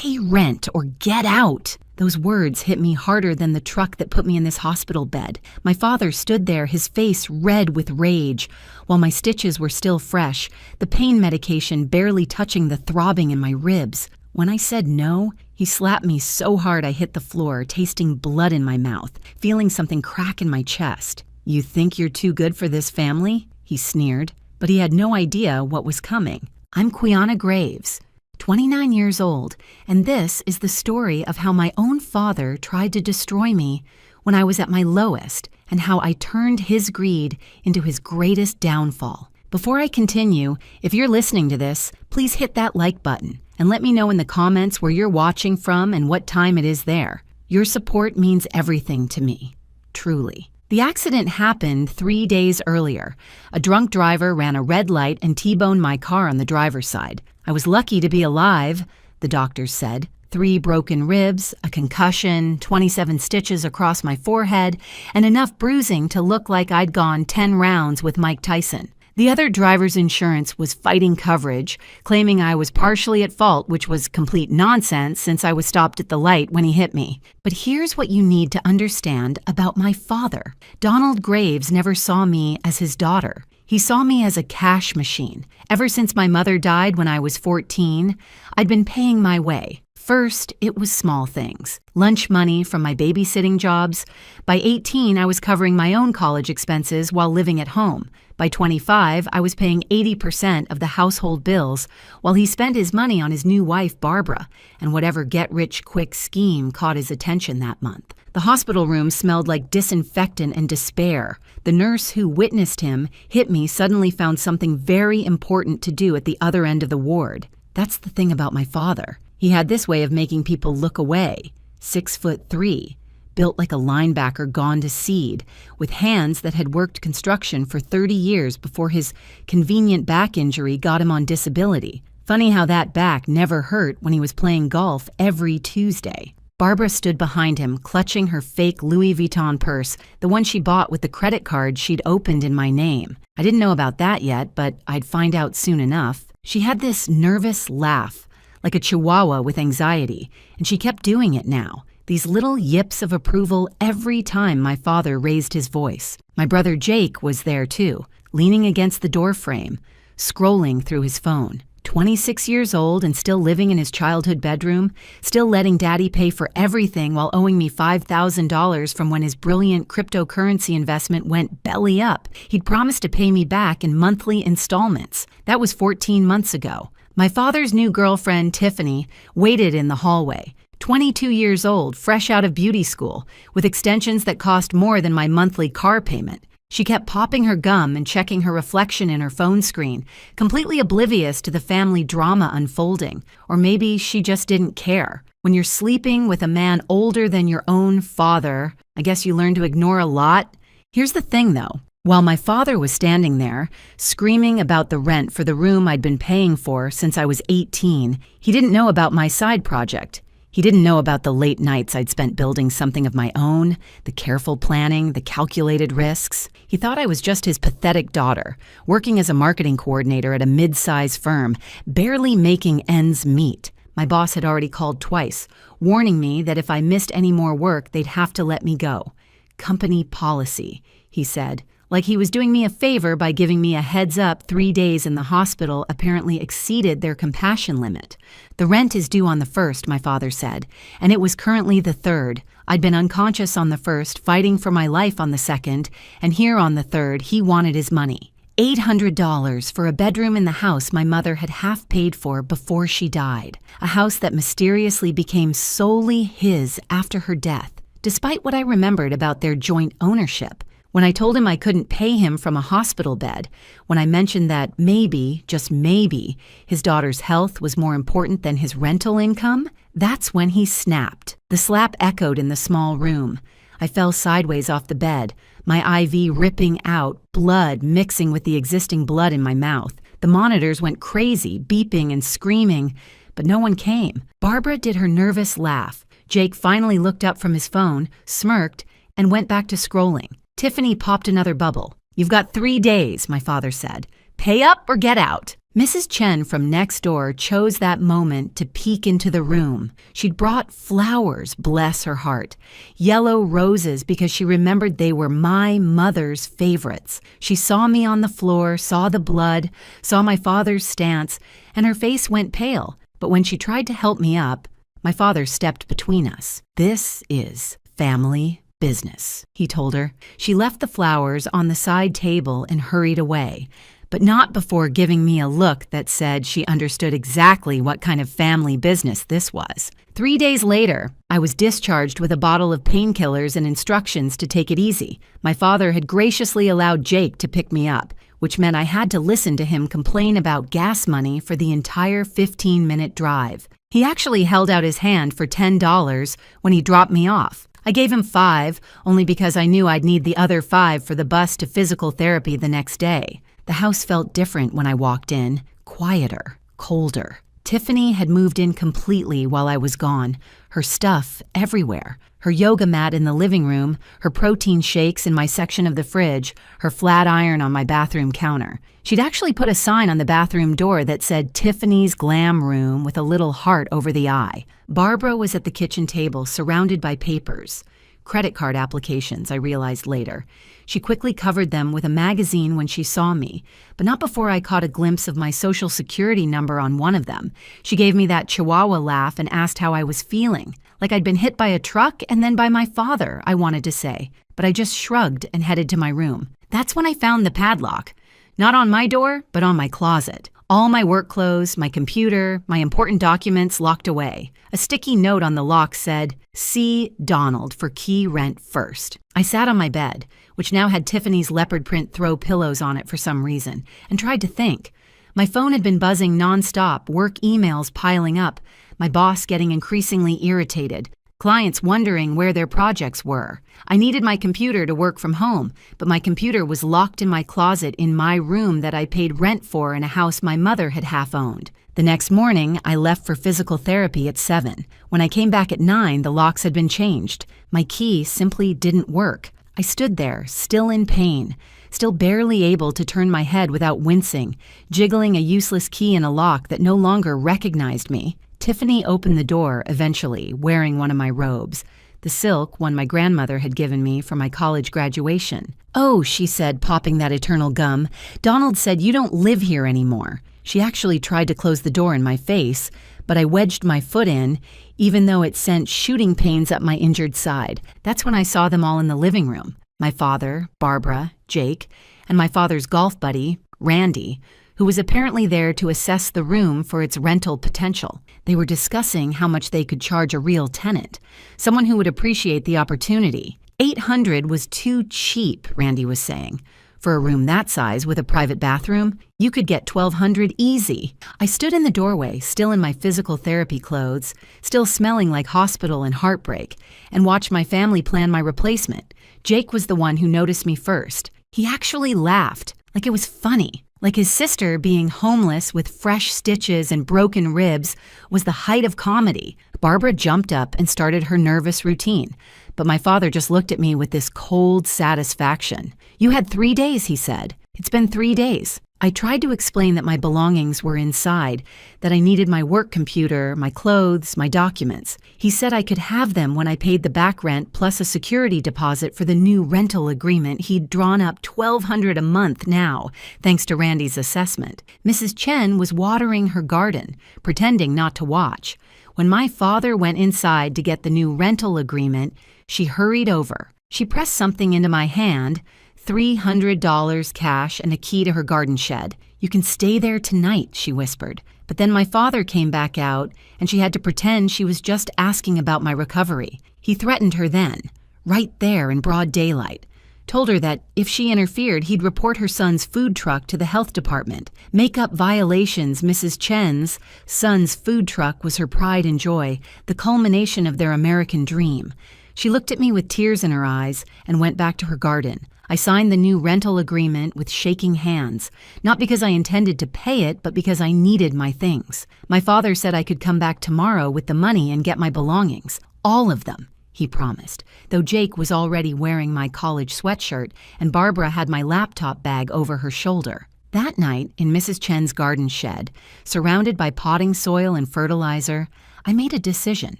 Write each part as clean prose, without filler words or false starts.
Pay rent or get out. Those words hit me harder than the truck that put me in this hospital bed. My father stood there, his face red with rage, while my stitches were still fresh, the pain medication barely touching the throbbing in my ribs. When I said no, he slapped me so hard I hit the floor, tasting blood in my mouth, feeling something crack in my chest. "You think you're too good for this family?" he sneered, but he had no idea what was coming. I'm Quiana Graves, 29 years old, and this is the story of how my own father tried to destroy me when I was at my lowest, and how I turned his greed into his greatest downfall. Before I continue, if you're listening to this, please hit that like button and let me know in the comments where you're watching from and what time it is there. Your support means everything to me, truly. The accident happened 3 days earlier. A drunk driver ran a red light and T-boned my car on the driver's side. I was lucky to be alive, the doctors said. 3 broken ribs, a concussion, 27 stitches across my forehead, and enough bruising to look like I'd gone 10 rounds with Mike Tyson. The other driver's insurance was fighting coverage, claiming I was partially at fault, which was complete nonsense since I was stopped at the light when he hit me. But here's what you need to understand about my father. Donald Graves never saw me as his daughter. He saw me as a cash machine. Ever since my mother died when I was 14, I'd been paying my way. First, it was small things. Lunch money from my babysitting jobs. By 18, I was covering my own college expenses while living at home. By 25, I was paying 80% of the household bills, while he spent his money on his new wife, Barbara, and whatever get-rich-quick scheme caught his attention that month. The hospital room smelled like disinfectant and despair. The nurse who witnessed him hit me suddenly found something very important to do at the other end of the ward. That's the thing about my father. He had this way of making people look away. 6'3", built like a linebacker gone to seed, with hands that had worked construction for 30 years before his convenient back injury got him on disability. Funny how that back never hurt when he was playing golf every Tuesday. Barbara stood behind him, clutching her fake Louis Vuitton purse, the one she bought with the credit card she'd opened in my name. I didn't know about that yet, but I'd find out soon enough. She had this nervous laugh, like a chihuahua with anxiety, and she kept doing it now. These little yips of approval every time my father raised his voice. My brother Jake was there too, leaning against the doorframe, scrolling through his phone. 26 years old and still living in his childhood bedroom, still letting Daddy pay for everything while owing me $5,000 from when his brilliant cryptocurrency investment went belly up. He'd promised to pay me back in monthly installments. That was 14 months ago. My father's new girlfriend, Tiffany, waited in the hallway. 22 years old, fresh out of beauty school, with extensions that cost more than my monthly car payment. She kept popping her gum and checking her reflection in her phone screen, completely oblivious to the family drama unfolding. Or maybe she just didn't care. When you're sleeping with a man older than your own father, I guess you learn to ignore a lot. Here's the thing, though. While my father was standing there, screaming about the rent for the room I'd been paying for since I was 18, he didn't know about my side project. He didn't know about the late nights I'd spent building something of my own, the careful planning, the calculated risks. He thought I was just his pathetic daughter, working as a marketing coordinator at a mid-size firm, barely making ends meet. My boss had already called twice, warning me that if I missed any more work, they'd have to let me go. Company policy, he said. Like he was doing me a favor by giving me a heads up 3 days in the hospital apparently exceeded their compassion limit. The rent is due on the 1st, my father said, and it was currently the 3rd. I'd been unconscious on the 1st, fighting for my life on the 2nd, and here on the 3rd, he wanted his money. $800 for a bedroom in the house my mother had half paid for before she died. A house that mysteriously became solely his after her death, despite what I remembered about their joint ownership. When I told him I couldn't pay him from a hospital bed, when I mentioned that maybe, just maybe, his daughter's health was more important than his rental income, that's when he snapped. The slap echoed in the small room. I fell sideways off the bed, my IV ripping out, blood mixing with the existing blood in my mouth. The monitors went crazy, beeping and screaming, but no one came. Barbara did her nervous laugh. Jake finally looked up from his phone, smirked, and went back to scrolling. Tiffany popped another bubble. "You've got 3 days," my father said. "Pay up or get out." Mrs. Chen from next door chose that moment to peek into the room. She'd brought flowers, bless her heart. Yellow roses because she remembered they were my mother's favorites. She saw me on the floor, saw the blood, saw my father's stance, and her face went pale. But when she tried to help me up, my father stepped between us. "This is family business," he told her. She left the flowers on the side table and hurried away, but not before giving me a look that said she understood exactly what kind of family business this was. 3 days later, I was discharged with a bottle of painkillers and instructions to take it easy. My father had graciously allowed Jake to pick me up, which meant I had to listen to him complain about gas money for the entire 15-minute drive. He actually held out his hand for $10 when he dropped me off. I gave him $5, only because I knew I'd need the other $5 for the bus to physical therapy the next day. The house felt different when I walked in, quieter, colder. Tiffany had moved in completely while I was gone, her stuff everywhere. Her yoga mat in the living room, her protein shakes in my section of the fridge, her flat iron on my bathroom counter. She'd actually put a sign on the bathroom door that said Tiffany's Glam Room with a little heart over the eye. Barbara was at the kitchen table, surrounded by papers. Credit card applications, I realized later. She quickly covered them with a magazine when she saw me, but not before I caught a glimpse of my social security number on one of them. She gave me that chihuahua laugh and asked how I was feeling, like I'd been hit by a truck and then by my father, I wanted to say, but I just shrugged and headed to my room. That's when I found the padlock. Not on my door, but on my closet. All my work clothes, my computer, my important documents locked away. A sticky note on the lock said, "See Donald for key rent first." I sat on my bed, which now had Tiffany's leopard print throw pillows on it for some reason, and tried to think. My phone had been buzzing nonstop, work emails piling up, my boss getting increasingly irritated, clients wondering where their projects were. I needed my computer to work from home, but my computer was locked in my closet in my room that I paid rent for in a house my mother had half-owned. The next morning, I left for physical therapy at 7. When I came back at 9, the locks had been changed. My key simply didn't work. I stood there, still in pain, still barely able to turn my head without wincing, jiggling a useless key in a lock that no longer recognized me. Tiffany opened the door eventually, wearing one of my robes, the silk one my grandmother had given me for my college graduation. "Oh," she said, popping that eternal gum, "Donald said you don't live here anymore." She actually tried to close the door in my face, but I wedged my foot in, even though it sent shooting pains up my injured side. That's when I saw them all in the living room. My father, Barbara, Jake, and my father's golf buddy, Randy, who was apparently there to assess the room for its rental potential. They were discussing how much they could charge a real tenant, someone who would appreciate the opportunity. $800 was too cheap, Randy was saying. For a room that size with a private bathroom, you could get $1,200 easy. I stood in the doorway, still in my physical therapy clothes, still smelling like hospital and heartbreak, and watched my family plan my replacement. Jake was the one who noticed me first. He actually laughed, like it was funny. Like his sister being homeless with fresh stitches and broken ribs was the height of comedy. Barbara jumped up and started her nervous routine, but my father just looked at me with this cold satisfaction. "You had 3 days," he said. "It's been 3 days. I tried to explain that my belongings were inside, that I needed my work computer, my clothes, my documents. He said I could have them when I paid the back rent plus a security deposit for the new rental agreement. He'd drawn up $1,200 a month now, thanks to Randy's assessment. Mrs. Chen was watering her garden, pretending not to watch. When my father went inside to get the new rental agreement, she hurried over. She pressed something into my hand, $300 cash and a key to her garden shed. "You can stay there tonight," she whispered. But then my father came back out, and she had to pretend she was just asking about my recovery. He threatened her then, right there in broad daylight. Told her that if she interfered, he'd report her son's food truck to the health department. Make up violations. Mrs. Chen's son's food truck was her pride and joy, the culmination of their American dream. She looked at me with tears in her eyes and went back to her garden. I signed the new rental agreement with shaking hands, not because I intended to pay it, but because I needed my things. My father said I could come back tomorrow with the money and get my belongings. All of them, he promised, though Jake was already wearing my college sweatshirt and Barbara had my laptop bag over her shoulder. That night, in Mrs. Chen's garden shed, surrounded by potting soil and fertilizer, I made a decision.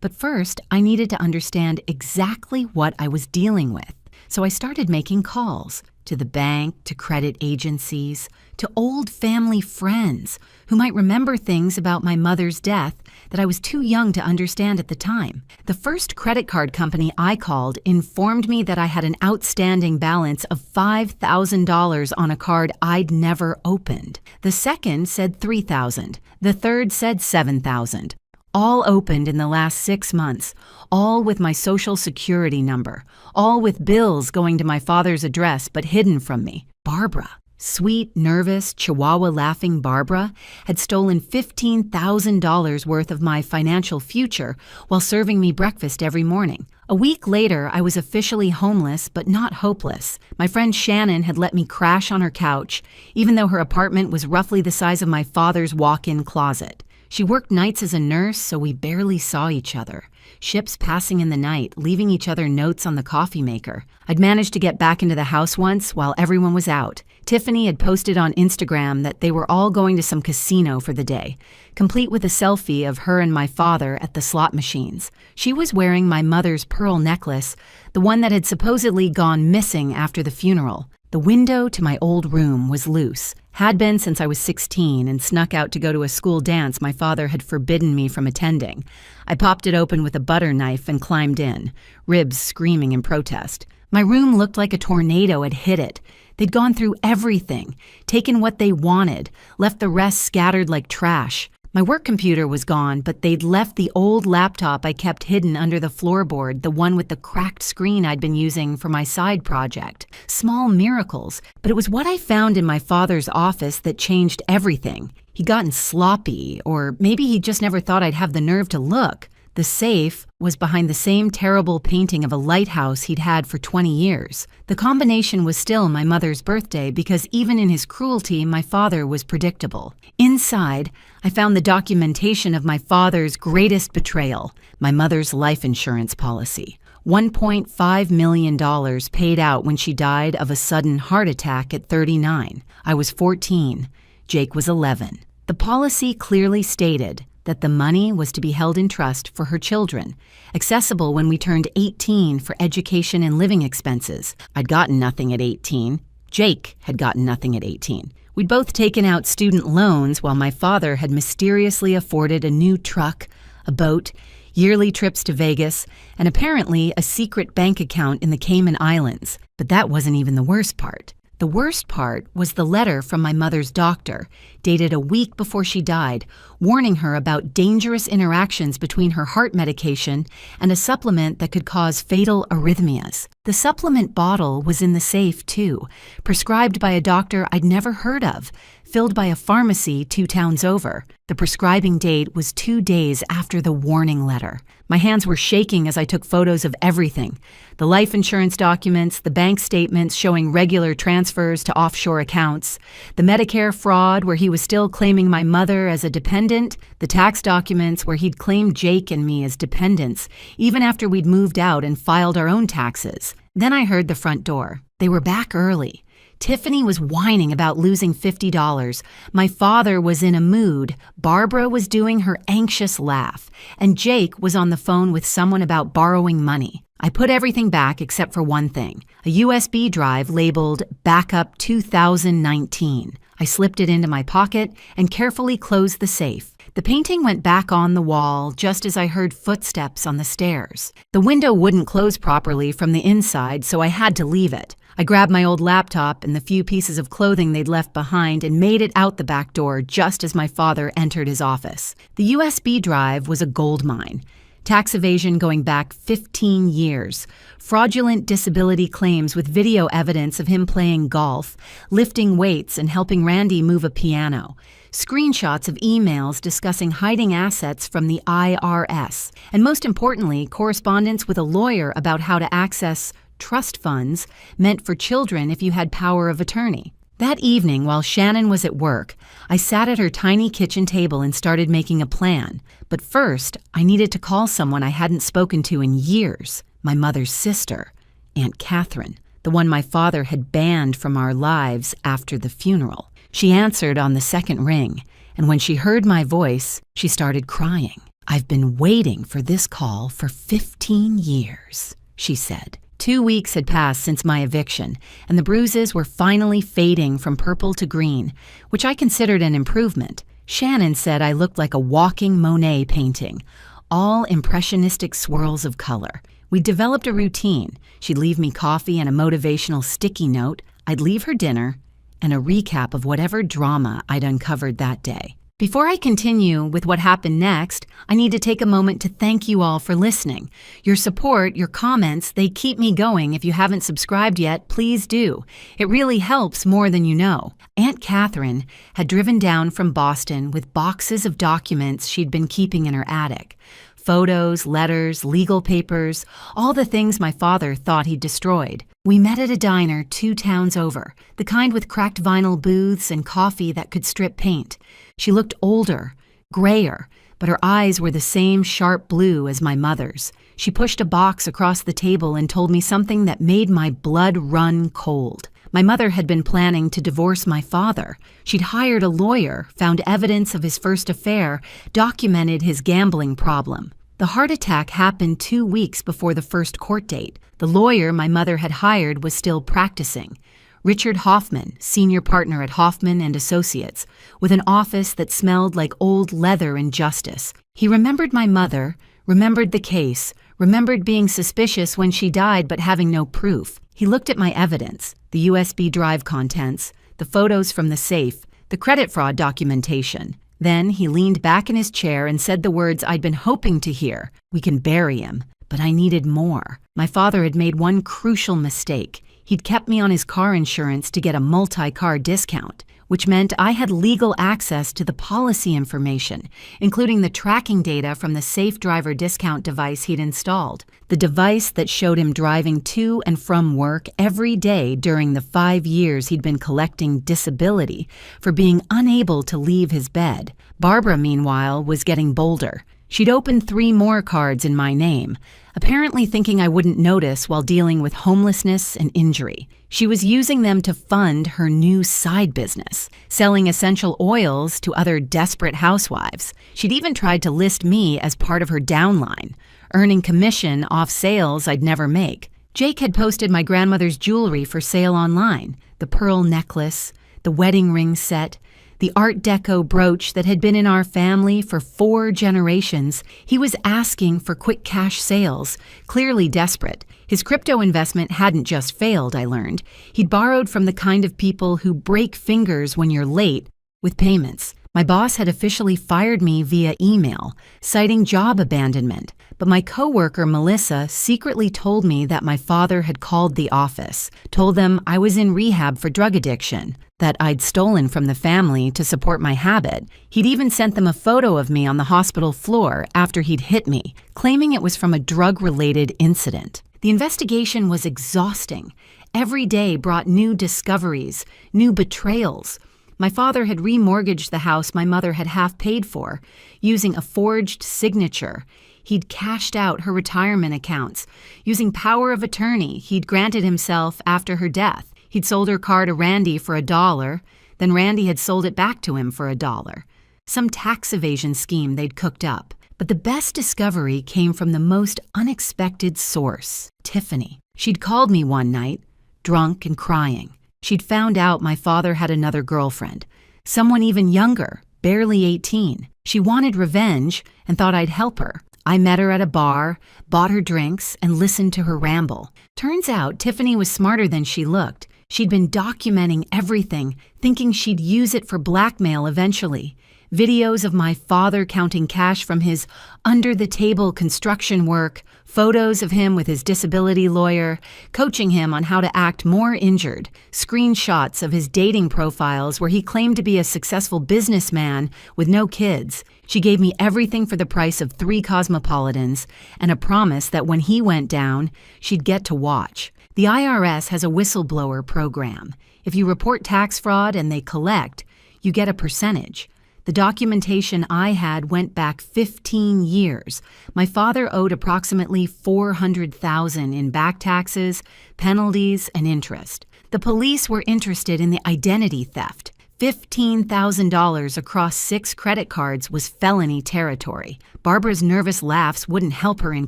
But first, I needed to understand exactly what I was dealing with. So I started making calls to the bank, to credit agencies, to old family friends who might remember things about my mother's death that I was too young to understand at the time. The first credit card company I called informed me that I had an outstanding balance of $5,000 on a card I'd never opened. The second said $3,000. The third said $7,000. All opened in the last 6 months, all with my social security number, all with bills going to my father's address but hidden from me. Barbara, sweet, nervous, Chihuahua-laughing Barbara, had stolen $15,000 worth of my financial future while serving me breakfast every morning. A week later, I was officially homeless but not hopeless. My friend Shannon had let me crash on her couch, even though her apartment was roughly the size of my father's walk-in closet. She worked nights as a nurse, so we barely saw each other. Ships passing in the night, leaving each other notes on the coffee maker. I'd managed to get back into the house once while everyone was out. Tiffany had posted on Instagram that they were all going to some casino for the day, complete with a selfie of her and my father at the slot machines. She was wearing my mother's pearl necklace, the one that had supposedly gone missing after the funeral. The window to my old room was loose, had been since I was 16 and snuck out to go to a school dance my father had forbidden me from attending. I popped it open with a butter knife and climbed in, ribs screaming in protest. My room looked like a tornado had hit it. They'd gone through everything, taken what they wanted, left the rest scattered like trash. My work computer was gone, but they'd left the old laptop I kept hidden under the floorboard, the one with the cracked screen I'd been using for my side project. Small miracles, but it was what I found in my father's office that changed everything. He'd gotten sloppy, or maybe he just never thought I'd have the nerve to look. The safe was behind the same terrible painting of a lighthouse he'd had for 20 years. The combination was still my mother's birthday because even in his cruelty, my father was predictable. Inside, I found the documentation of my father's greatest betrayal, my mother's life insurance policy. $1.5 million paid out when she died of a sudden heart attack at 39. I was 14. Jake was 11. The policy clearly stated that the money was to be held in trust for her children, accessible when we turned 18 for education and living expenses. I'd gotten nothing at 18. Jake had gotten nothing at 18. We'd both taken out student loans while my father had mysteriously afforded a new truck, a boat, yearly trips to Vegas, and apparently a secret bank account in the Cayman Islands. But that wasn't even the worst part. The worst part was the letter from my mother's doctor, dated a week before she died, warning her about dangerous interactions between her heart medication and a supplement that could cause fatal arrhythmias. The supplement bottle was in the safe, too, prescribed by a doctor I'd never heard of, filled by a pharmacy 2 towns over. The prescribing date was 2 days after the warning letter. My hands were shaking as I took photos of everything. The life insurance documents, the bank statements showing regular transfers to offshore accounts, the Medicare fraud where he was still claiming my mother as a dependent, the tax documents where he'd claimed Jake and me as dependents, even after we'd moved out and filed our own taxes. Then I heard the front door. They were back early. Tiffany was whining about losing $50. My father was in a mood. Barbara was doing her anxious laugh. And Jake was on the phone with someone about borrowing money. I put everything back except for one thing, a USB drive labeled Backup 2019. I slipped it into my pocket and carefully closed the safe. The painting went back on the wall just as I heard footsteps on the stairs. The window wouldn't close properly from the inside, so I had to leave it. I grabbed my old laptop and the few pieces of clothing they'd left behind and made it out the back door just as my father entered his office. The USB drive was a gold mine. Tax evasion going back 15 years. Fraudulent disability claims with video evidence of him playing golf, lifting weights, and helping Randy move a piano. Screenshots of emails discussing hiding assets from the IRS. And most importantly, correspondence with a lawyer about how to access trust funds meant for children if you had power of attorney. That evening, while Shannon was at work, I sat at her tiny kitchen table and started making a plan. But first, I needed to call someone I hadn't spoken to in years, my mother's sister, Aunt Catherine, the one my father had banned from our lives after the funeral. She answered on the second ring, and when she heard my voice, she started crying. "I've been waiting for this call for 15 years, she said. 2 weeks had passed since my eviction, and the bruises were finally fading from purple to green, which I considered an improvement. Shannon said I looked like a walking Monet painting, all impressionistic swirls of color. We developed a routine. She'd leave me coffee and a motivational sticky note. I'd leave her dinner and a recap of whatever drama I'd uncovered that day. Before I continue with what happened next, I need to take a moment to thank you all for listening. Your support, your comments, they keep me going. If you haven't subscribed yet, please do. It really helps more than you know. Aunt Catherine had driven down from Boston with boxes of documents she'd been keeping in her attic. Photos, letters, legal papers, all the things my father thought he'd destroyed. We met at a diner 2 towns over, the kind with cracked vinyl booths and coffee that could strip paint. She looked older, grayer, but her eyes were the same sharp blue as my mother's. She pushed a box across the table and told me something that made my blood run cold. My mother had been planning to divorce my father. She'd hired a lawyer, found evidence of his first affair, documented his gambling problem. The heart attack happened 2 weeks before the first court date. The lawyer my mother had hired was still practicing. Richard Hoffman, senior partner at Hoffman and Associates, with an office that smelled like old leather and justice. He remembered my mother, remembered the case, remembered being suspicious when she died but having no proof. He looked at my evidence, the USB drive contents, the photos from the safe, the credit fraud documentation. Then he leaned back in his chair and said the words I'd been hoping to hear. "We can bury him." But I needed more. My father had made one crucial mistake. He'd kept me on his car insurance to get a multi-car discount, which meant I had legal access to the policy information, including the tracking data from the safe driver discount device he'd installed, the device that showed him driving to and from work every day during the 5 years he'd been collecting disability for being unable to leave his bed. Barbara, meanwhile, was getting bolder. She'd opened 3 more cards in my name, apparently thinking I wouldn't notice while dealing with homelessness and injury. She was using them to fund her new side business, selling essential oils to other desperate housewives. She'd even tried to list me as part of her downline, earning commission off sales I'd never make. Jake had posted my grandmother's jewelry for sale online, the pearl necklace, the wedding ring set, the Art Deco brooch that had been in our family for 4 generations. He was asking for quick cash sales, clearly desperate. His crypto investment hadn't just failed, I learned. He'd borrowed from the kind of people who break fingers when you're late with payments. My boss had officially fired me via email, citing job abandonment. But my coworker, Melissa, secretly told me that my father had called the office, told them I was in rehab for drug addiction, that I'd stolen from the family to support my habit. He'd even sent them a photo of me on the hospital floor after he'd hit me, claiming it was from a drug-related incident. The investigation was exhausting. Every day brought new discoveries, new betrayals. My father had remortgaged the house my mother had half paid for, using a forged signature. He'd cashed out her retirement accounts. Using power of attorney he'd granted himself after her death. He'd sold her car to Randy for $1, then Randy had sold it back to him for $1. Some tax evasion scheme they'd cooked up. But the best discovery came from the most unexpected source, Tiffany. She'd called me one night, drunk and crying. She'd found out my father had another girlfriend, someone even younger, barely 18. She wanted revenge and thought I'd help her. I met her at a bar, bought her drinks, and listened to her ramble. Turns out Tiffany was smarter than she looked. She'd been documenting everything, thinking she'd use it for blackmail eventually. Videos of my father counting cash from his under-the-table construction work, photos of him with his disability lawyer, coaching him on how to act more injured, screenshots of his dating profiles where he claimed to be a successful businessman with no kids. She gave me everything for the price of 3 Cosmopolitans and a promise that when he went down, she'd get to watch. The IRS has a whistleblower program. If you report tax fraud and they collect, you get a percentage. The documentation I had went back 15 years. My father owed approximately $400,000 in back taxes, penalties, and interest. The police were interested in the identity theft. $15,000 across 6 credit cards was felony territory. Barbara's nervous laughs wouldn't help her in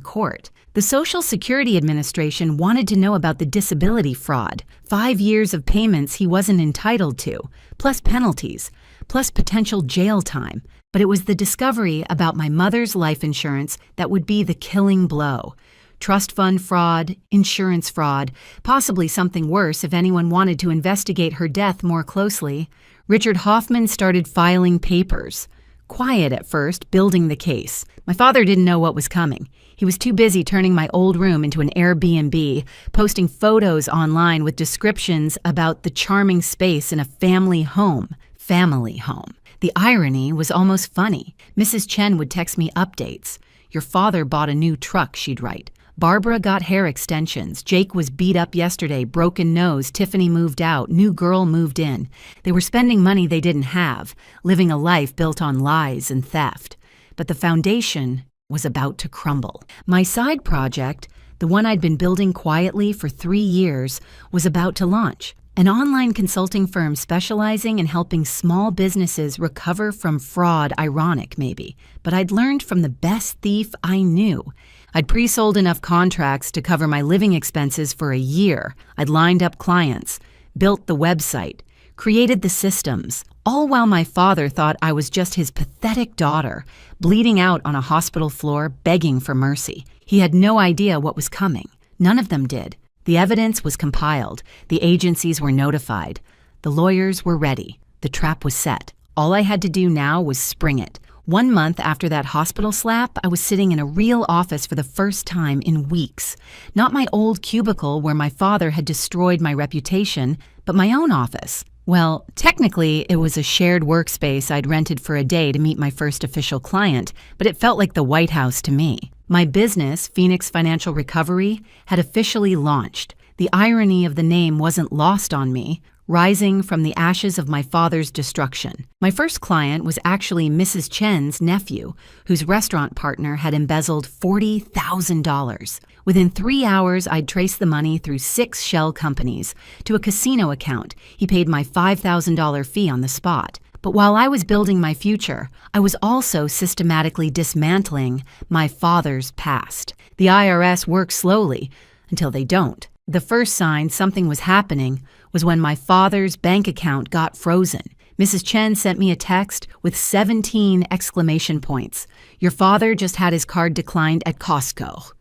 court. The Social Security Administration wanted to know about the disability fraud, 5 years of payments he wasn't entitled to, plus penalties, plus potential jail time. But it was the discovery about my mother's life insurance that would be the killing blow. Trust fund fraud, insurance fraud, possibly something worse if anyone wanted to investigate her death more closely. Richard Hoffman started filing papers. Quiet at first, building the case. My father didn't know what was coming. He was too busy turning my old room into an Airbnb, posting photos online with descriptions about the charming space in a family home. Family home. The irony was almost funny. Mrs. Chen would text me updates. Your father bought a new truck, she'd write. Barbara got hair extensions. Jake was beat up yesterday, broken nose. Tiffany moved out. New girl moved in. They were spending money they didn't have, living a life built on lies and theft. But the foundation was about to crumble. My side project, the one I'd been building quietly for 3 years, was about to launch. An online consulting firm specializing in helping small businesses recover from fraud. Ironic, maybe. But I'd learned from the best thief I knew. I'd pre-sold enough contracts to cover my living expenses for a year. I'd lined up clients, built the website, created the systems, all while my father thought I was just his pathetic daughter, bleeding out on a hospital floor, begging for mercy. He had no idea what was coming. None of them did. The evidence was compiled. The agencies were notified. The lawyers were ready. The trap was set. All I had to do now was spring it. 1 month after that hospital slap, I was sitting in a real office for the first time in weeks. Not my old cubicle where my father had destroyed my reputation, but my own office. Well, technically, it was a shared workspace I'd rented for a day to meet my first official client, but it felt like the White House to me. My business, Phoenix Financial Recovery, had officially launched. The irony of the name wasn't lost on me, rising from the ashes of my father's destruction. My first client was actually Mrs. Chen's nephew, whose restaurant partner had embezzled $40,000. Within 3 hours, I'd traced the money through 6 shell companies to a casino account. He paid my $5,000 fee on the spot. But while I was building my future, I was also systematically dismantling my father's past. The IRS works slowly until they don't. The first sign something was happening was when my father's bank account got frozen. Mrs. Chen sent me a text with 17 exclamation points. Your father just had his card declined at Costco.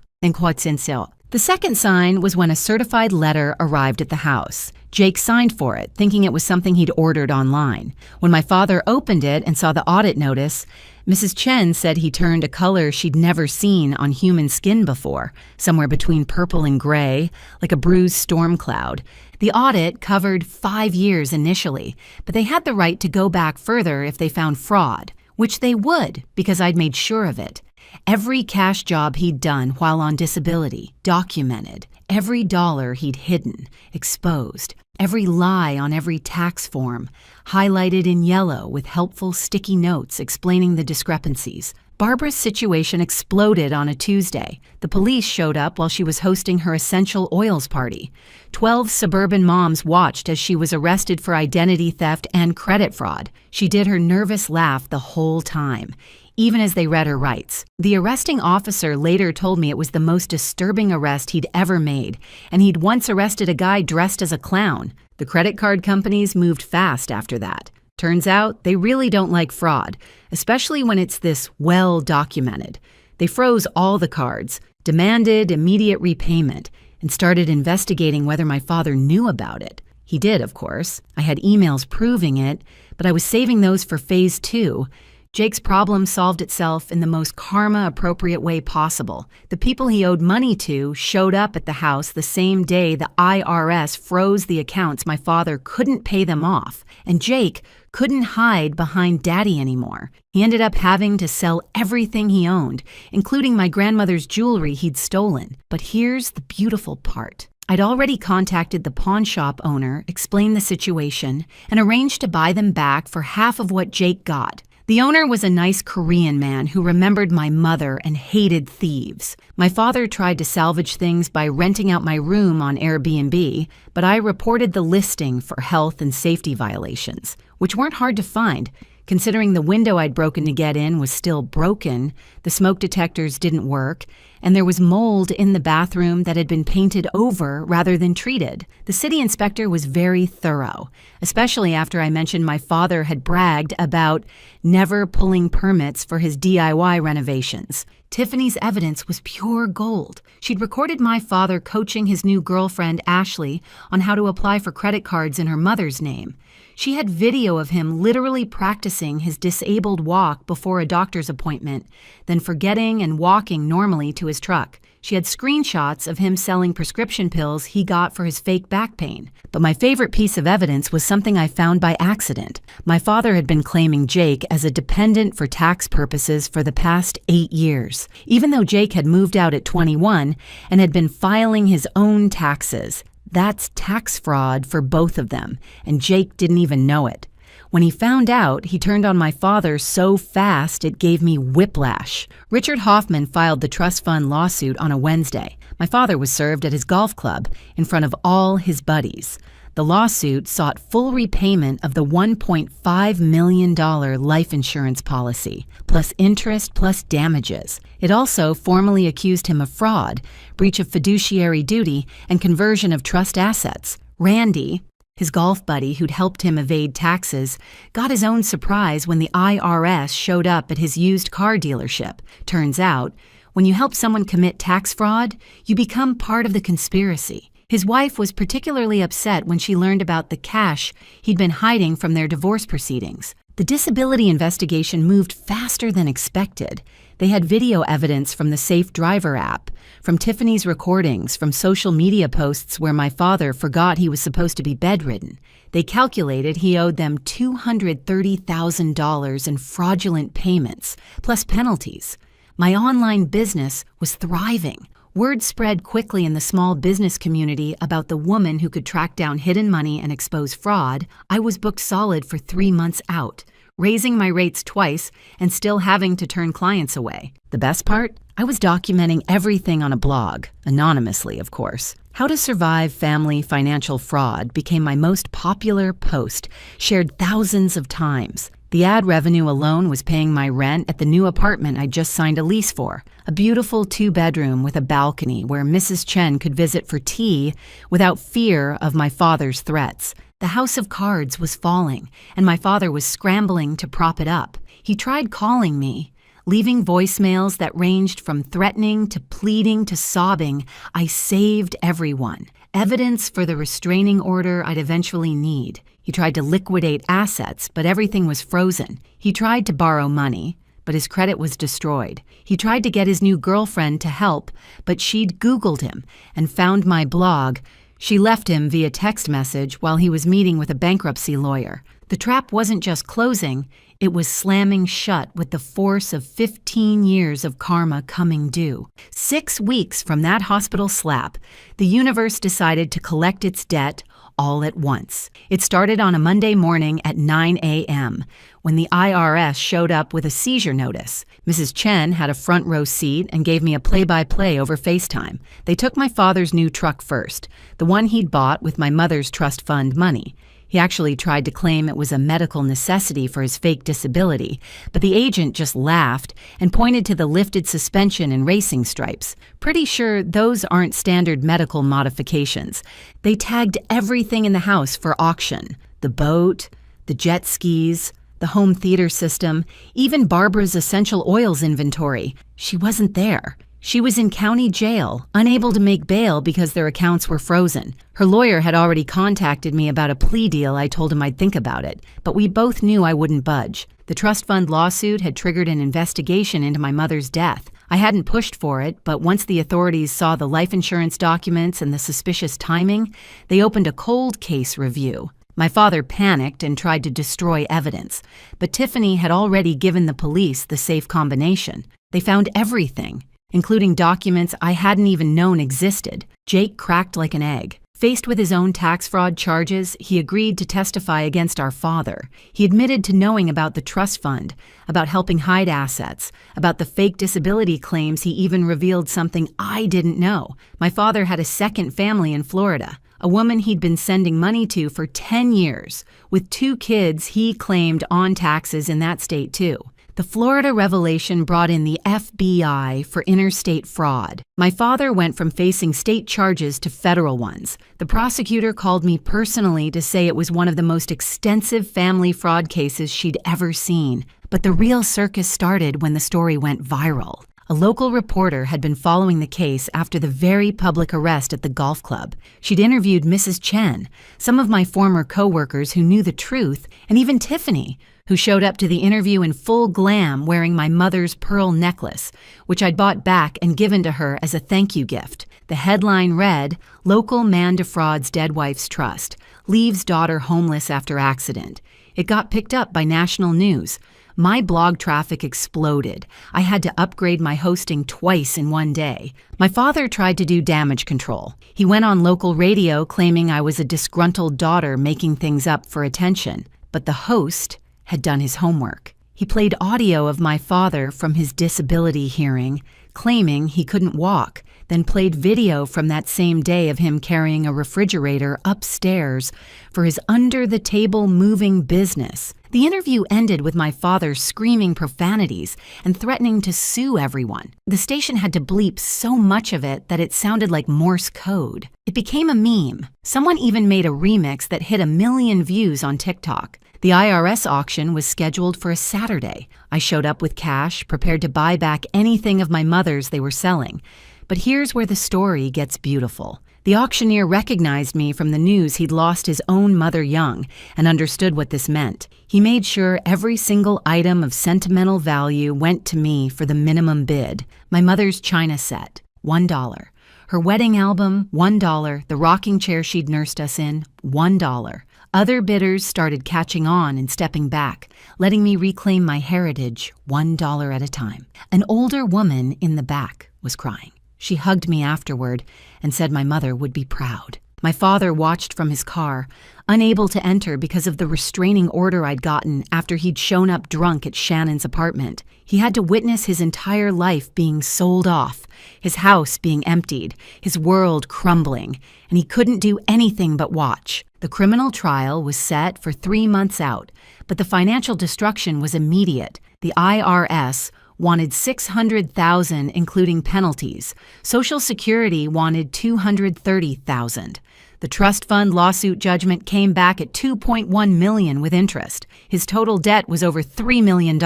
The second sign was when a certified letter arrived at the house. Jake signed for it, thinking it was something he'd ordered online. When my father opened it and saw the audit notice, Mrs. Chen said he turned a color she'd never seen on human skin before, somewhere between purple and gray, like a bruised storm cloud. The audit covered 5 years initially, but they had the right to go back further if they found fraud, which they would because I'd made sure of it. Every cash job he'd done while on disability, documented. Every dollar he'd hidden, exposed. Every lie on every tax form, highlighted in yellow with helpful sticky notes explaining the discrepancies. Barbara's situation exploded on a Tuesday. The police showed up while she was hosting her essential oils party. 12 suburban moms watched as she was arrested for identity theft and credit fraud. She did her nervous laugh the whole time, even as they read her rights. The arresting officer later told me it was the most disturbing arrest he'd ever made, and he'd once arrested a guy dressed as a clown. The credit card companies moved fast after that. Turns out they really don't like fraud, especially when it's this well-documented. They froze all the cards, demanded immediate repayment, and started investigating whether my father knew about it. He did, of course. I had emails proving it, but I was saving those for phase 2. Jake's problem solved itself in the most karma-appropriate way possible. The people he owed money to showed up at the house the same day the IRS froze the accounts my father couldn't pay them off, and Jake couldn't hide behind Daddy anymore. He ended up having to sell everything he owned, including my grandmother's jewelry he'd stolen. But here's the beautiful part. I'd already contacted the pawn shop owner, explained the situation, and arranged to buy them back for half of what Jake got. The owner was a nice Korean man who remembered my mother and hated thieves. My father tried to salvage things by renting out my room on Airbnb, but I reported the listing for health and safety violations. which weren't hard to find. Considering the window I'd broken to get in was still broken, the smoke detectors didn't work, and there was mold in the bathroom that had been painted over rather than treated. The city inspector was very thorough, especially after I mentioned my father had bragged about never pulling permits for his DIY renovations. Tiffany's evidence was pure gold. She'd recorded my father coaching his new girlfriend, Ashley, on how to apply for credit cards in her mother's name. She had video of him literally practicing his disabled walk before a doctor's appointment, then forgetting and walking normally to his truck. She had screenshots of him selling prescription pills he got for his fake back pain. But my favorite piece of evidence was something I found by accident. My father had been claiming Jake as a dependent for tax purposes for the past 8 years, even though Jake had moved out at 21 and had been filing his own taxes. That's tax fraud for both of them, and Jake didn't even know it. When he found out, he turned on my father so fast it gave me whiplash. Richard Hoffman filed the trust fund lawsuit on a Wednesday. My father was served at his golf club in front of all his buddies. The lawsuit sought full repayment of the $1.5 million life insurance policy, plus interest plus damages. It also formally accused him of fraud, breach of fiduciary duty, and conversion of trust assets. Randy, his golf buddy who'd helped him evade taxes, got his own surprise when the IRS showed up at his used car dealership. Turns out, when you help someone commit tax fraud, you become part of the conspiracy. His wife was particularly upset when she learned about the cash he'd been hiding from their divorce proceedings. The disability investigation moved faster than expected. They had video evidence from the Safe Driver app, from Tiffany's recordings, from social media posts where my father forgot he was supposed to be bedridden. They calculated he owed them $230,000 in fraudulent payments, plus penalties. My online business was thriving. Word spread quickly in the small business community about the woman who could track down hidden money and expose fraud. I was booked solid for 3 months out, raising my rates twice and still having to turn clients away. The best part? I was documenting everything on a blog, anonymously, of course. How to Survive Family Financial Fraud became my most popular post, shared thousands of times. The ad revenue alone was paying my rent at the new apartment I just signed a lease for, a beautiful 2-bedroom with a balcony where Mrs. Chen could visit for tea without fear of my father's threats. The house of cards was falling, and my father was scrambling to prop it up. He tried calling me, leaving voicemails that ranged from threatening to pleading to sobbing. I saved everyone. Evidence for the restraining order I'd eventually need. He tried to liquidate assets, but everything was frozen. He tried to borrow money, but his credit was destroyed. He tried to get his new girlfriend to help, but she'd Googled him and found my blog. She left him via text message while he was meeting with a bankruptcy lawyer. The trap wasn't just closing, it was slamming shut with the force of 15 years of karma coming due. 6 weeks from that hospital slap, the universe decided to collect its debt all at once. It started on a Monday morning at 9 a.m. when the IRS showed up with a seizure notice. Mrs. Chen had a front row seat and gave me a play-by-play over FaceTime. They took my father's new truck first, the one he'd bought with my mother's trust fund money. He actually tried to claim it was a medical necessity for his fake disability, but the agent just laughed and pointed to the lifted suspension and racing stripes. Pretty sure those aren't standard medical modifications. They tagged everything in the house for auction. The boat, the jet skis, the home theater system, even Barbara's essential oils inventory. She wasn't there. She was in county jail, unable to make bail because their accounts were frozen. Her lawyer had already contacted me about a plea deal. I told him I'd think about it, but we both knew I wouldn't budge. The trust fund lawsuit had triggered an investigation into my mother's death. I hadn't pushed for it, but once the authorities saw the life insurance documents and the suspicious timing, they opened a cold case review. My father panicked and tried to destroy evidence, but Tiffany had already given the police the safe combination. They found everything, including documents I hadn't even known existed. Jake cracked like an egg. Faced with his own tax fraud charges, he agreed to testify against our father. He admitted to knowing about the trust fund, about helping hide assets, about the fake disability claims. He even revealed something I didn't know. My father had a second family in Florida, a woman he'd been sending money to for 10 years, with 2 kids he claimed on taxes in that state too. The Florida revelation brought in the FBI for interstate fraud. My father went from facing state charges to federal ones. The prosecutor called me personally to say it was one of the most extensive family fraud cases she'd ever seen. But the real circus started when the story went viral. A local reporter had been following the case after the very public arrest at the golf club. She'd interviewed Mrs. Chen, some of my former co-workers who knew the truth, and even Tiffany, who showed up to the interview in full glam wearing my mother's pearl necklace, which I'd bought back and given to her as a thank you gift. The headline read, "Local Man Defrauds Dead Wife's Trust, Leaves Daughter Homeless After Accident." It got picked up by national news. My blog traffic exploded. I had to upgrade my hosting twice in one day. My father tried to do damage control. He went on local radio claiming I was a disgruntled daughter making things up for attention. But the host had done his homework. He played audio of my father from his disability hearing, claiming he couldn't walk, then played video from that same day of him carrying a refrigerator upstairs for his under-the-table moving business. The interview ended with my father screaming profanities and threatening to sue everyone. The station had to bleep so much of it that it sounded like Morse code. It became a meme. Someone even made a remix that hit 1 million views on TikTok. The IRS auction was scheduled for a Saturday. I showed up with cash, prepared to buy back anything of my mother's they were selling. But here's where the story gets beautiful. The auctioneer recognized me from the news he'd lost his own mother young and understood what this meant. He made sure every single item of sentimental value went to me for the minimum bid. My mother's china set, $1. Her wedding album, $1. The rocking chair she'd nursed us in, $1. Other bidders started catching on and stepping back, letting me reclaim my heritage $1 at a time. An older woman in the back was crying. She hugged me afterward and said my mother would be proud. My father watched from his car, unable to enter because of the restraining order I'd gotten after he'd shown up drunk at Shannon's apartment. He had to witness his entire life being sold off, his house being emptied, his world crumbling, and he couldn't do anything but watch. The criminal trial was set for 3 months out, but the financial destruction was immediate. The IRS wanted $600,000 including penalties. Social Security wanted $230,000. The trust fund lawsuit judgment came back at $2.1 million with interest. His total debt was over $3 million.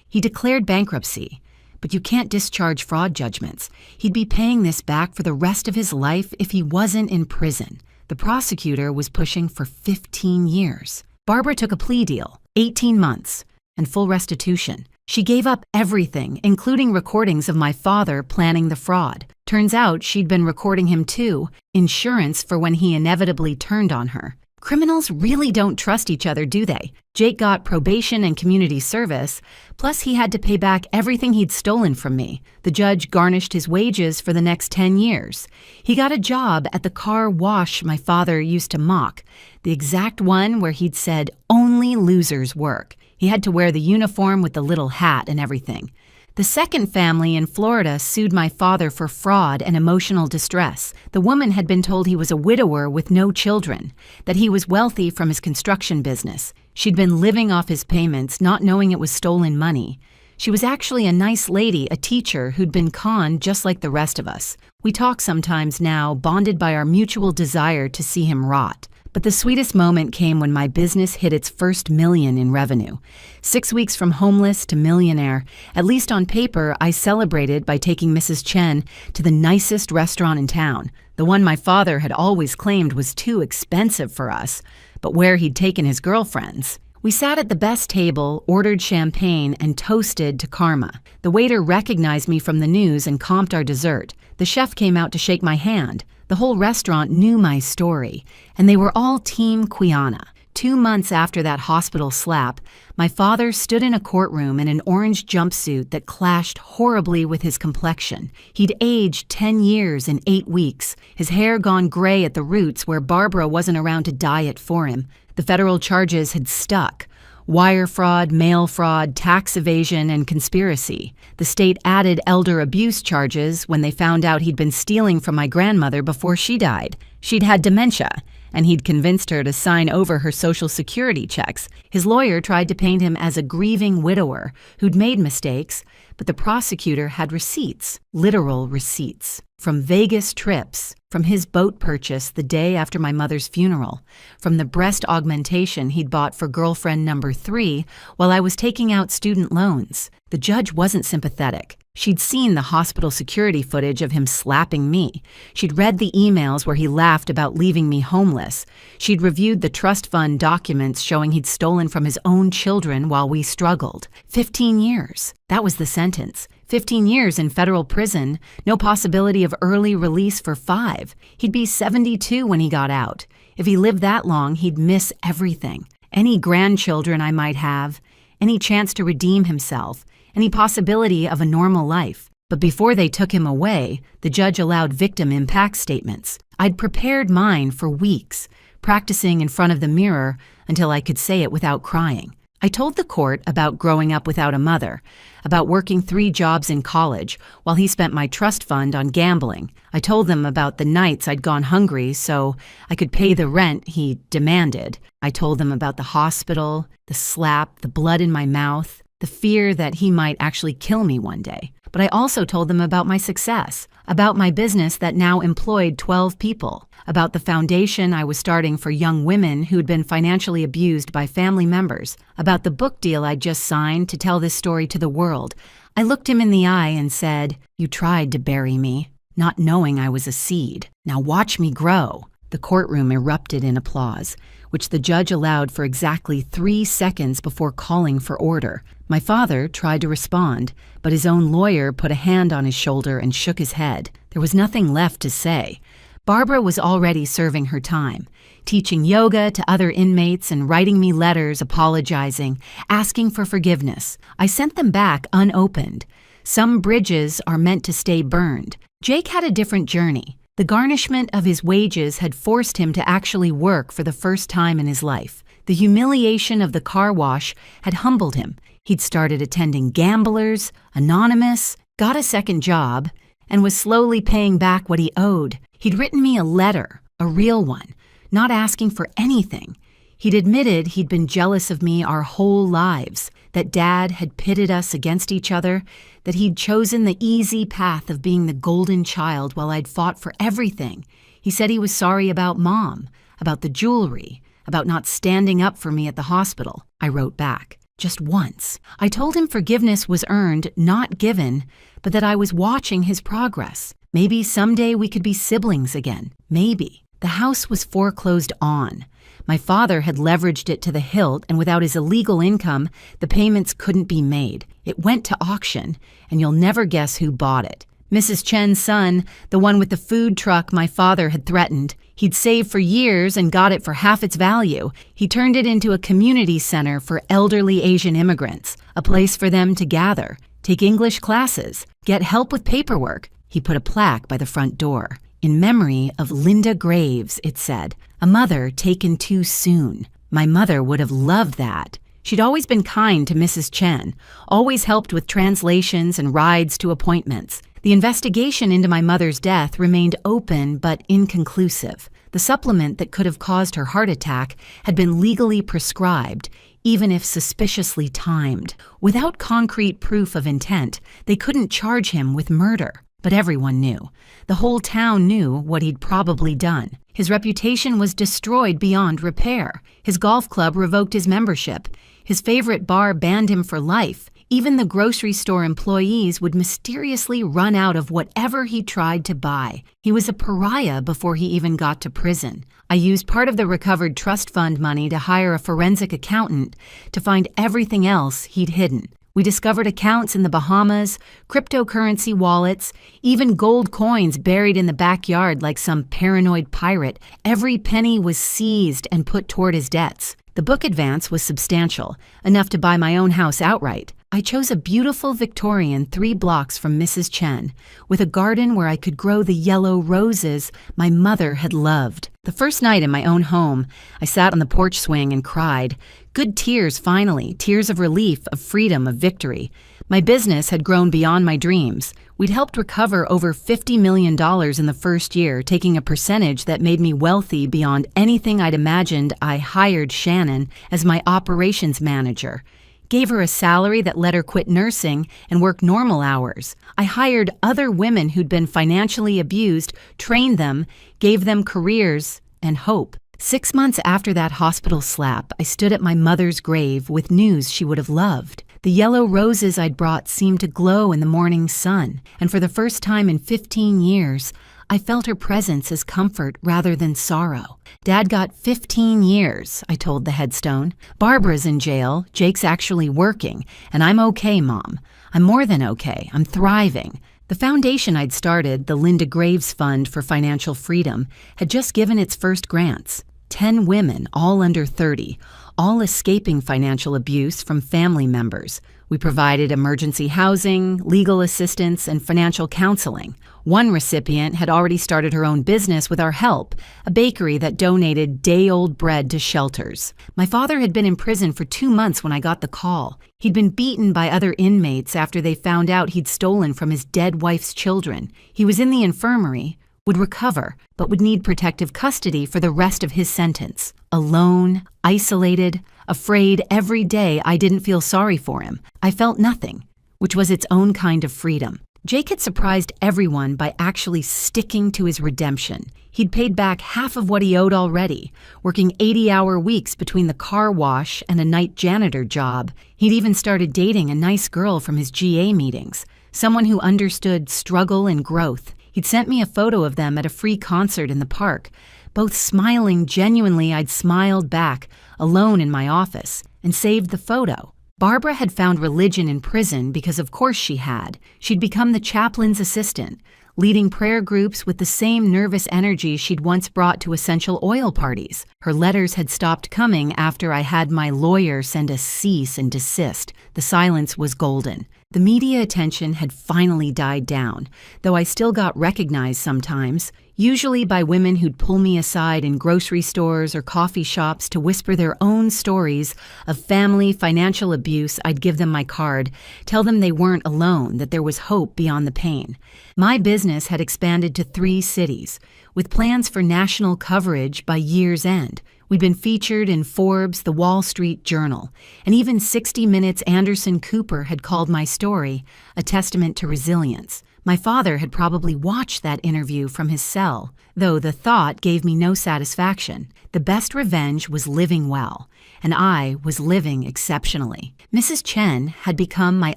He declared bankruptcy. But you can't discharge fraud judgments. He'd be paying this back for the rest of his life if he wasn't in prison. The prosecutor was pushing for 15 years. Barbara took a plea deal, 18 months, and full restitution. She gave up everything, including recordings of my father planning the fraud. Turns out she'd been recording him too, insurance for when he inevitably turned on her. Criminals really don't trust each other, do they? Jake got probation and community service, plus he had to pay back everything he'd stolen from me. The judge garnished his wages for the next 10 years. He got a job at the car wash my father used to mock, the exact one where he'd said only losers work. He had to wear the uniform with the little hat and everything. The second family in Florida sued my father for fraud and emotional distress. The woman had been told he was a widower with no children, that he was wealthy from his construction business. She'd been living off his payments, not knowing it was stolen money. She was actually a nice lady, a teacher who'd been conned just like the rest of us. We talk sometimes now, bonded by our mutual desire to see him rot. But the sweetest moment came when my business hit its first million in revenue. 6 weeks from homeless to millionaire. At least on paper, I celebrated by taking Mrs. Chen to the nicest restaurant in town, the one my father had always claimed was too expensive for us, but where he'd taken his girlfriends. We sat at the best table, ordered champagne, and toasted to karma. The waiter recognized me from the news and comped our dessert. The chef came out to shake my hand. The whole restaurant knew my story, and they were all Team Quiana. 2 months after that hospital slap, my father stood in a courtroom in an orange jumpsuit that clashed horribly with his complexion. He'd aged 10 years in 8 weeks, his hair gone gray at the roots where Barbara wasn't around to dye it for him. The federal charges had stuck. Wire fraud, mail fraud, tax evasion, and conspiracy. The state added elder abuse charges when they found out he'd been stealing from my grandmother before she died. She'd had dementia, and he'd convinced her to sign over her Social Security checks. His lawyer tried to paint him as a grieving widower who'd made mistakes, but the prosecutor had receipts, literal receipts, from Vegas trips, from his boat purchase the day after my mother's funeral, from the breast augmentation he'd bought for girlfriend number 3 while I was taking out student loans. The judge wasn't sympathetic. She'd seen the hospital security footage of him slapping me. She'd read the emails where he laughed about leaving me homeless. She'd reviewed the trust fund documents showing he'd stolen from his own children while we struggled. 15 years. That was the sentence. 15 years in federal prison, no possibility of early release for 5. He'd be 72 when he got out. If he lived that long, he'd miss everything. Any grandchildren I might have, any chance to redeem himself, any possibility of a normal life. But before they took him away, the judge allowed victim impact statements. I'd prepared mine for weeks, practicing in front of the mirror until I could say it without crying. I told the court about growing up without a mother, about working 3 jobs in college while he spent my trust fund on gambling. I told them about the nights I'd gone hungry so I could pay the rent he demanded. I told them about the hospital, the slap, the blood in my mouth, the fear that he might actually kill me one day. But I also told them about my success, about my business that now employed 12 people, about the foundation I was starting for young women who'd been financially abused by family members, about the book deal I'd just signed to tell this story to the world. I looked him in the eye and said, "You tried to bury me, not knowing I was a seed. Now watch me grow." The courtroom erupted in applause, which the judge allowed for exactly 3 seconds before calling for order. My father tried to respond, but his own lawyer put a hand on his shoulder and shook his head. There was nothing left to say. Barbara was already serving her time, teaching yoga to other inmates and writing me letters apologizing, asking for forgiveness. I sent them back unopened. Some bridges are meant to stay burned. Jake had a different journey. The garnishment of his wages had forced him to actually work for the first time in his life. The humiliation of the car wash had humbled him. He'd started attending Gamblers, Anonymous, got a second job, and was slowly paying back what he owed. He'd written me a letter, a real one, not asking for anything. He'd admitted he'd been jealous of me our whole lives, that Dad had pitted us against each other, that he'd chosen the easy path of being the golden child while I'd fought for everything. He said he was sorry about Mom, about the jewelry, about not standing up for me at the hospital. I wrote back, just once. I told him forgiveness was earned, not given, but that I was watching his progress. Maybe someday we could be siblings again. Maybe. The house was foreclosed on. My father had leveraged it to the hilt, and without his illegal income, the payments couldn't be made. It went to auction, and you'll never guess who bought it. Mrs. Chen's son, the one with the food truck my father had threatened. He'd saved for years and got it for half its value. He turned it into a community center for elderly Asian immigrants, a place for them to gather, take English classes, get help with paperwork. He put a plaque by the front door. In memory of Linda Graves, it said, a mother taken too soon. My mother would have loved that. She'd always been kind to Mrs. Chen, always helped with translations and rides to appointments. The investigation into my mother's death remained open but inconclusive. The supplement that could have caused her heart attack had been legally prescribed, even if suspiciously timed. Without concrete proof of intent, they couldn't charge him with murder. But everyone knew. The whole town knew what he'd probably done. His reputation was destroyed beyond repair. His golf club revoked his membership. His favorite bar banned him for life. Even the grocery store employees would mysteriously run out of whatever he tried to buy. He was a pariah before he even got to prison. I used part of the recovered trust fund money to hire a forensic accountant to find everything else he'd hidden. We discovered accounts in the Bahamas, cryptocurrency wallets, even gold coins buried in the backyard like some paranoid pirate. Every penny was seized and put toward his debts. The book advance was substantial, enough to buy my own house outright. I chose a beautiful Victorian 3 blocks from Mrs. Chen, with a garden where I could grow the yellow roses my mother had loved. The first night in my own home, I sat on the porch swing and cried. Good tears, finally, tears of relief, of freedom, of victory. My business had grown beyond my dreams. We'd helped recover over $50 million in the first year, taking a percentage that made me wealthy beyond anything I'd imagined. I hired Shannon as my operations manager. Gave her a salary that let her quit nursing and work normal hours. I hired other women who'd been financially abused, trained them, gave them careers and hope. 6 months after that hospital slap, I stood at my mother's grave with news she would have loved. The yellow roses I'd brought seemed to glow in the morning sun, and for the first time in 15 years, I felt her presence as comfort rather than sorrow. Dad got 15 years, I told the headstone. Barbara's in jail, Jake's actually working, and I'm okay, Mom. I'm more than okay, I'm thriving. The foundation I'd started, the Linda Graves Fund for Financial Freedom, had just given its first grants. 10 women, all under 30, all escaping financial abuse from family members. We provided emergency housing, legal assistance, and financial counseling. One recipient had already started her own business with our help, a bakery that donated day-old bread to shelters. My father had been in prison for 2 months when I got the call. He'd been beaten by other inmates after they found out he'd stolen from his dead wife's children. He was in the infirmary, would recover, but would need protective custody for the rest of his sentence. Alone, isolated, afraid every day. I didn't feel sorry for him. I felt nothing, which was its own kind of freedom. Jake had surprised everyone by actually sticking to his redemption. He'd paid back half of what he owed already, working 80-hour weeks between the car wash and a night janitor job. He'd even started dating a nice girl from his GA meetings, someone who understood struggle and growth. He'd sent me a photo of them at a free concert in the park, both smiling genuinely. I'd smiled back, alone in my office, and saved the photo. Barbara had found religion in prison because of course she had. She'd become the chaplain's assistant, leading prayer groups with the same nervous energy she'd once brought to essential oil parties. Her letters had stopped coming after I had my lawyer send a cease and desist. The silence was golden. The media attention had finally died down, though I still got recognized sometimes, usually by women who'd pull me aside in grocery stores or coffee shops to whisper their own stories of family financial abuse. I'd give them my card, tell them they weren't alone, that there was hope beyond the pain. My business had expanded to 3 cities, with plans for national coverage by year's end. We'd been featured in Forbes, The Wall Street Journal, and even 60 Minutes' Anderson Cooper had called my story a testament to resilience. My father had probably watched that interview from his cell, though the thought gave me no satisfaction. The best revenge was living well, and I was living exceptionally. Mrs. Chen had become my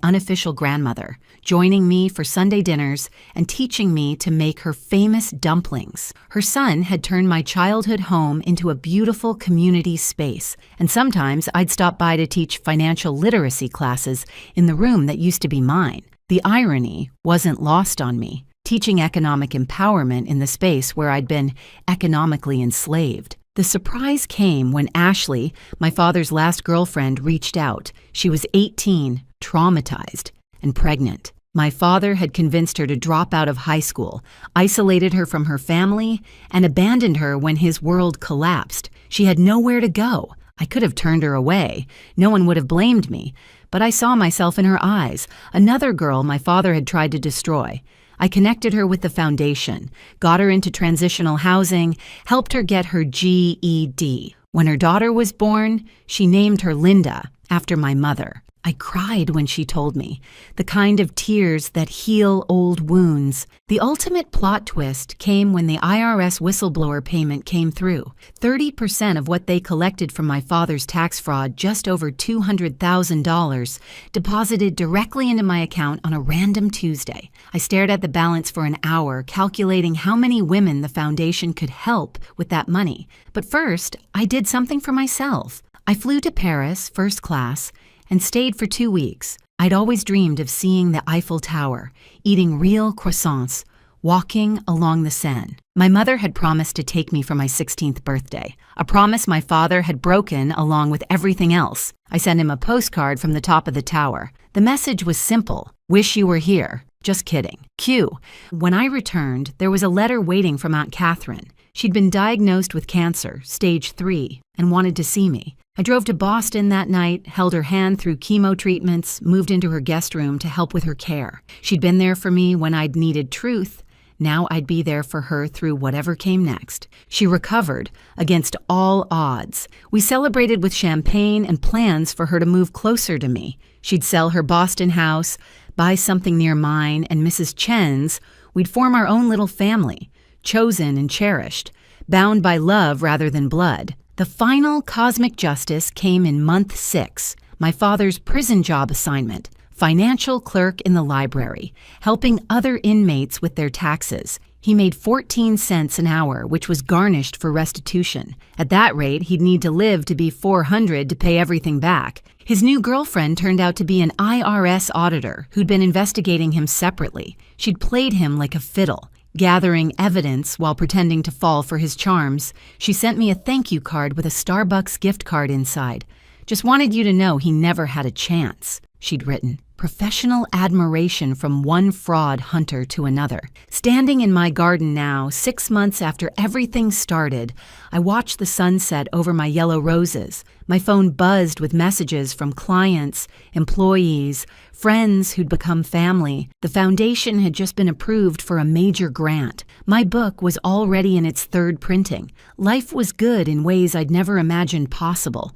unofficial grandmother, joining me for Sunday dinners and teaching me to make her famous dumplings. Her son had turned my childhood home into a beautiful community space, and sometimes I'd stop by to teach financial literacy classes in the room that used to be mine. The irony wasn't lost on me, teaching economic empowerment in the space where I'd been economically enslaved. The surprise came when Ashley, my father's last girlfriend, reached out. She was 18, traumatized, and pregnant. My father had convinced her to drop out of high school, isolated her from her family, and abandoned her when his world collapsed. She had nowhere to go. I could have turned her away. No one would have blamed me. But I saw myself in her eyes, another girl my father had tried to destroy. I connected her with the foundation, got her into transitional housing, helped her get her GED. When her daughter was born, she named her Linda, after my mother. I cried when she told me, the kind of tears that heal old wounds. The ultimate plot twist came when the IRS whistleblower payment came through. 30% of what they collected from my father's tax fraud, just over $200,000, deposited directly into my account on a random Tuesday. I stared at the balance for an hour, calculating how many women the foundation could help with that money. But first, I did something for myself. I flew to Paris, first class, and stayed for 2 weeks. I'd always dreamed of seeing the Eiffel Tower, eating real croissants, walking along the Seine. My mother had promised to take me for my 16th birthday, a promise my father had broken along with everything else. I sent him a postcard from the top of the tower. The message was simple: wish you were here. Just kidding. Q. When I returned, there was a letter waiting from Aunt Catherine. She'd been diagnosed with cancer, stage 3, and wanted to see me. I drove to Boston that night, held her hand through chemo treatments, moved into her guest room to help with her care. She'd been there for me when I'd needed truth. Now I'd be there for her through whatever came next. She recovered, against all odds. We celebrated with champagne and plans for her to move closer to me. She'd sell her Boston house, buy something near mine and Mrs. Chen's. We'd form our own little family, chosen and cherished, bound by love rather than blood. The final cosmic justice came in month 6, my father's prison job assignment, financial clerk in the library, helping other inmates with their taxes. He made 14 cents an hour, which was garnished for restitution. At that rate, he'd need to live to be 400 to pay everything back. His new girlfriend turned out to be an IRS auditor who'd been investigating him separately. She'd played him like a fiddle, gathering evidence while pretending to fall for his charms. She sent me a thank you card with a Starbucks gift card inside. Just wanted you to know he never had a chance, she'd written. Professional admiration from one fraud hunter to another. Standing in my garden now, 6 months after everything started, I watched the sunset over my yellow roses. My phone buzzed with messages from clients, employees, friends who'd become family. The foundation had just been approved for a major grant. My book was already in its 3rd printing. Life was good in ways I'd never imagined possible.